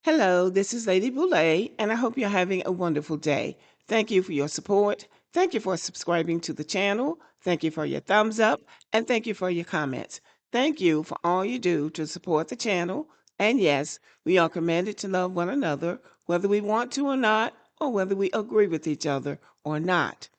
Hello, this is Lady Boulay, and I hope you're having a wonderful day. Thank you for your support. Thank you for subscribing to the channel. Thank you for your thumbs up, and thank you for your comments. Thank you for all you do to support the channel. And yes, we are commanded to love one another, whether we want to or not, or whether we agree with each other or not.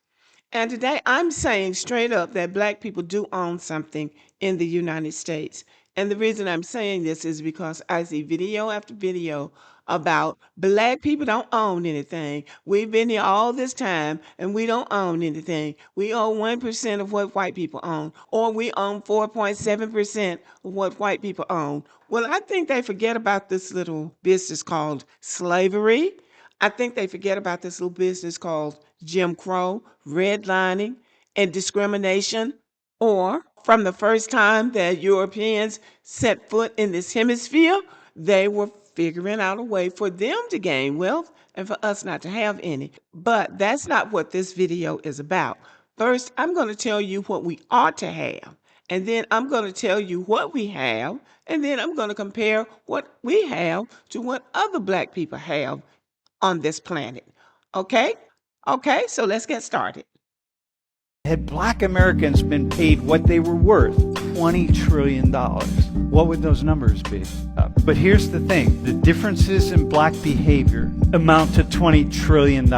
And today I'm saying straight up that Black people do own something in the United States. And the reason I'm saying this is because I see video after video about Black people don't own anything. We've been here all this time and we don't own anything. We own 1% of what white people own, or we own 4.7% of what white people own. Well, I think they forget about this little business called slavery. I think they forget about this little business called Jim Crow, redlining, and discrimination. Or from the first time that Europeans set foot in this hemisphere, they were figuring out a way for them to gain wealth and for us not to have any. But that's not what this video is about. First, I'm going to tell you what we ought to have. And then I'm going to tell you what we have. And then I'm going to compare what we have to what other Black people have on this planet. Okay? Okay, so let's get started. Had Black Americans been paid what they were worth, $20 trillion, what would those numbers be? But here's the thing, the differences in Black behavior amount to $20 trillion.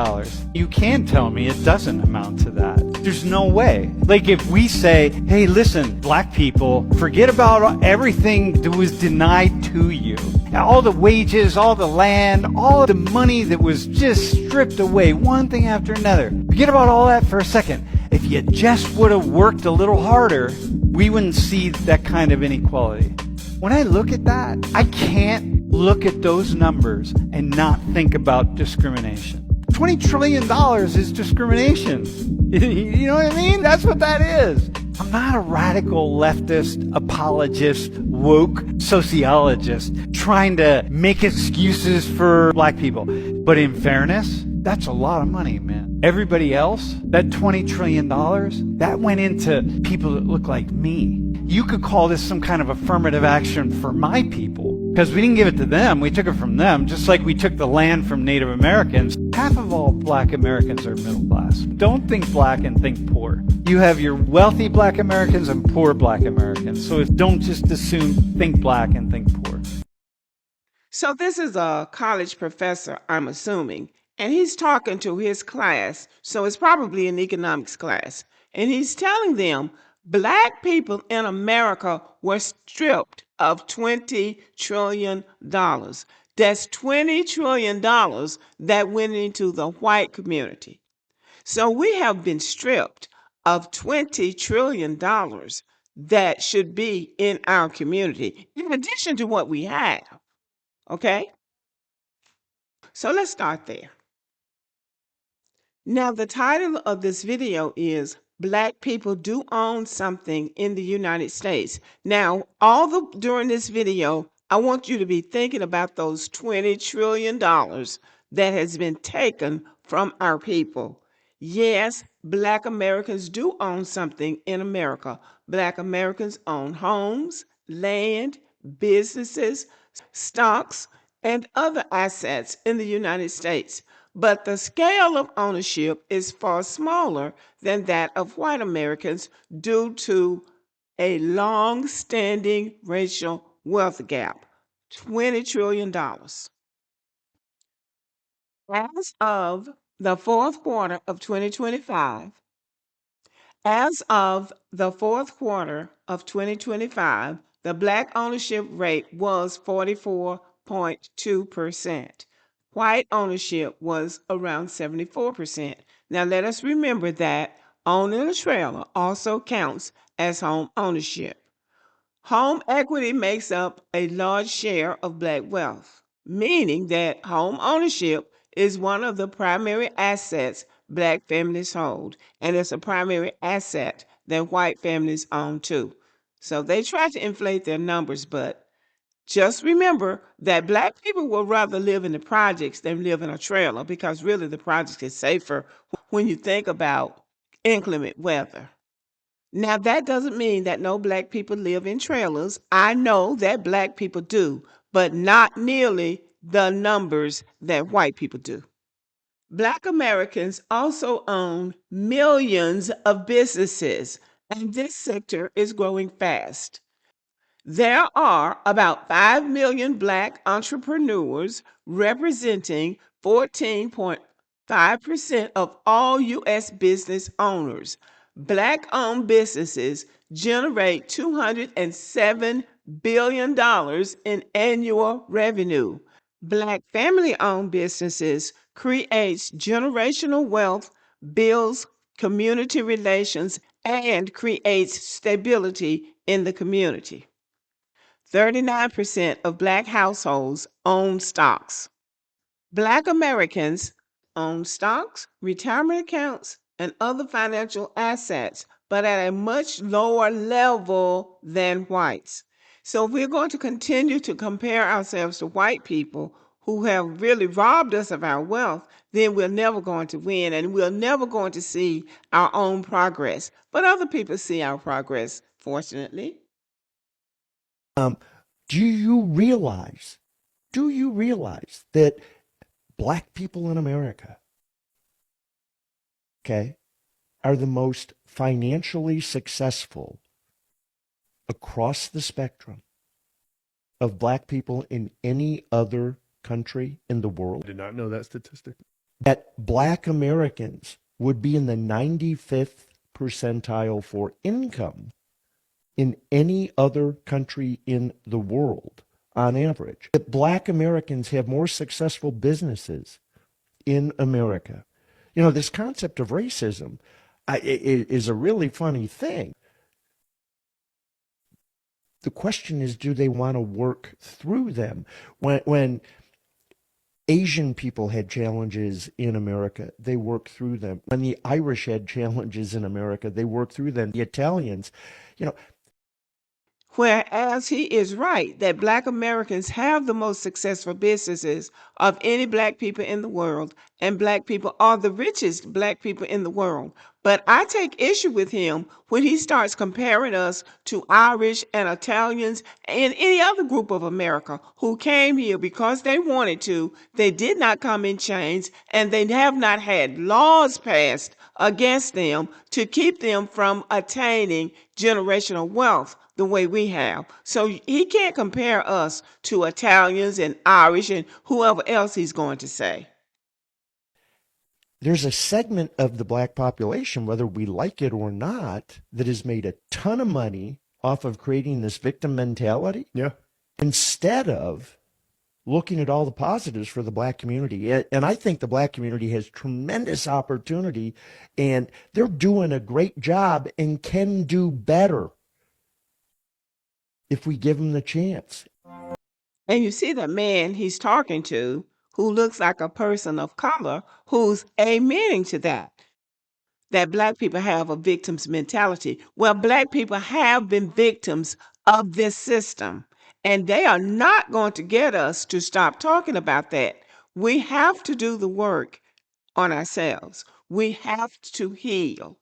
You can't tell me it doesn't amount to that. There's no way. Like if we say, hey, listen, Black people, forget about everything that was denied to you. All the wages, all the land, all the money that was just stripped away, one thing after another. Forget about all that for a second. If you just would have worked a little harder, we wouldn't see that kind of inequality. When I look at that, I can't look at those numbers and not think about discrimination. $20 trillion is discrimination. You know what I mean? That's what that is. I'm not a radical leftist, apologist, woke sociologist trying to make excuses for Black people. But in fairness, that's a lot of money, man. Everybody else, that $20 trillion, that went into people that look like me. You could call this some kind of affirmative action for my people, because we didn't give it to them, we took it from them, just like we took the land from Native Americans. Half of all Black Americans are middle class. Don't think Black and think poor. You have your wealthy Black Americans and poor Black Americans. So don't just assume think Black and think poor. So this is a college professor, I'm assuming, and he's talking to his class, so it's probably an economics class. And he's telling them Black people in America were stripped of $20 trillion. That's $20 trillion that went into the white community. So we have been stripped of $20 trillion that should be in our community, in addition to what we have. Okay? So let's start there. Now, the title of this video is Black People Do Own Something in the United States. Now, during this video, I want you to be thinking about those $20 trillion that has been taken from our people. Yes, Black Americans do own something in America. Black Americans own homes, land, businesses, stocks, and other assets in the United States. But the scale of ownership is far smaller than that of white Americans due to a long-standing racial wealth gap, $20 trillion. As of the fourth quarter of 2025, the Black ownership rate was 44.2%. White ownership was around 74%. Now let us remember that owning a trailer also counts as home ownership. Home equity makes up a large share of Black wealth, meaning that home ownership is one of the primary assets Black families hold, and it's a primary asset that white families own too. So they try to inflate their numbers, but just remember that Black people will rather live in the projects than live in a trailer, because really the projects is safer when you think about inclement weather. Now, that doesn't mean that no Black people live in trailers. I know that Black people do, but not nearly the numbers that white people do. Black Americans also own millions of businesses, and this sector is growing fast. There are about 5 million Black entrepreneurs, representing 14.5% of all U.S. business owners. Black owned businesses generate $207 billion in annual revenue. Black family owned businesses creates generational wealth, builds community relations, and creates stability in the community. 39% of Black households own stocks. Black Americans own stocks, retirement accounts, and other financial assets, but at a much lower level than whites. So if we're going to continue to compare ourselves to white people who have really robbed us of our wealth, then we're never going to win and we're never going to see our own progress. But other people see our progress, fortunately. Do you realize that Black people in America, okay, are the most financially successful across the spectrum of Black people in any other country in the world? I did not know that statistic. That Black Americans would be in the 95th percentile for income in any other country in the world on average. That Black Americans have more successful businesses in America. You know, this concept of racism is a really funny thing. The question is, do they want to work through them? When Asian people had challenges in America, they worked through them. When the Irish had challenges in America, they worked through them. The Italians, you know. Whereas he is right that Black Americans have the most successful businesses of any Black people in the world, and Black people are the richest Black people in the world. But I take issue with him when he starts comparing us to Irish and Italians and any other group of America who came here because they wanted to. They did not come in chains, and they have not had laws passed against them to keep them from attaining generational wealth the way we have. So he can't compare us to Italians and Irish and whoever else he's going to say. There's a segment of the Black population, whether we like it or not, that has made a ton of money off of creating this victim mentality. Yeah. Instead of looking at all the positives for the Black community. And I think the Black community has tremendous opportunity, and they're doing a great job and can do better if we give them the chance. And you see the man he's talking to who looks like a person of color who's amening to that Black people have a victim's mentality. Well, Black people have been victims of this system, and they are not going to get us to stop talking about that. We have to do the work on ourselves. We have to heal.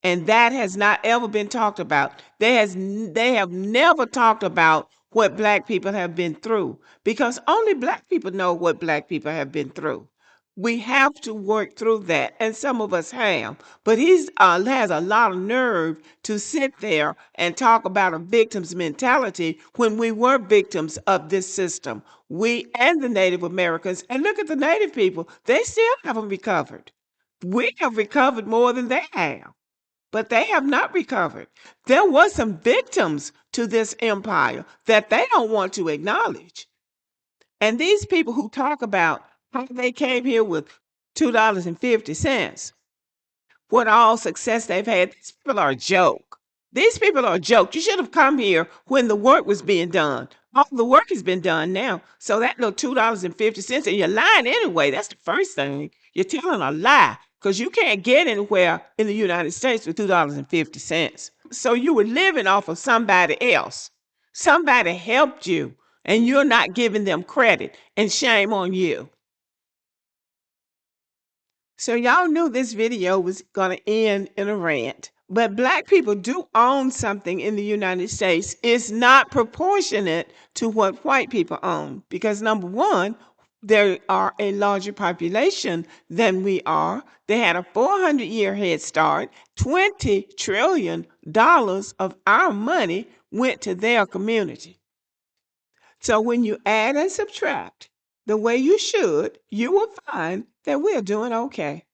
And that has not ever been talked about. They have never talked about what Black people have been through, because only Black people know what Black people have been through. We have to work through that, and some of us have. But he has a lot of nerve to sit there and talk about a victim's mentality when we were victims of this system. We and the Native Americans, and look at the Native people, they still haven't recovered. We have recovered more than they have, but they have not recovered. There were some victims to this empire that they don't want to acknowledge. And these people who talk about how they came here with $2.50, what all success they've had, these people are a joke. These people are a joke. You should have come here when the work was being done. All the work has been done now. So that little $2.50, and you're lying anyway. That's the first thing. You're telling a lie, because you can't get anywhere in the United States with $2.50. So you were living off of somebody else. Somebody helped you, and you're not giving them credit, and shame on you. So y'all knew this video was going to end in a rant, But Black people do own something in the United States. It's not proportionate to what white people own because, number one, there are a larger population than we are. They had a 400-year head start. $20 trillion of our money went to their community. So when you add and subtract the way you should, you will find that we're doing okay.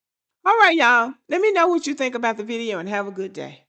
All right, y'all. Let me know what you think about the video and have a good day.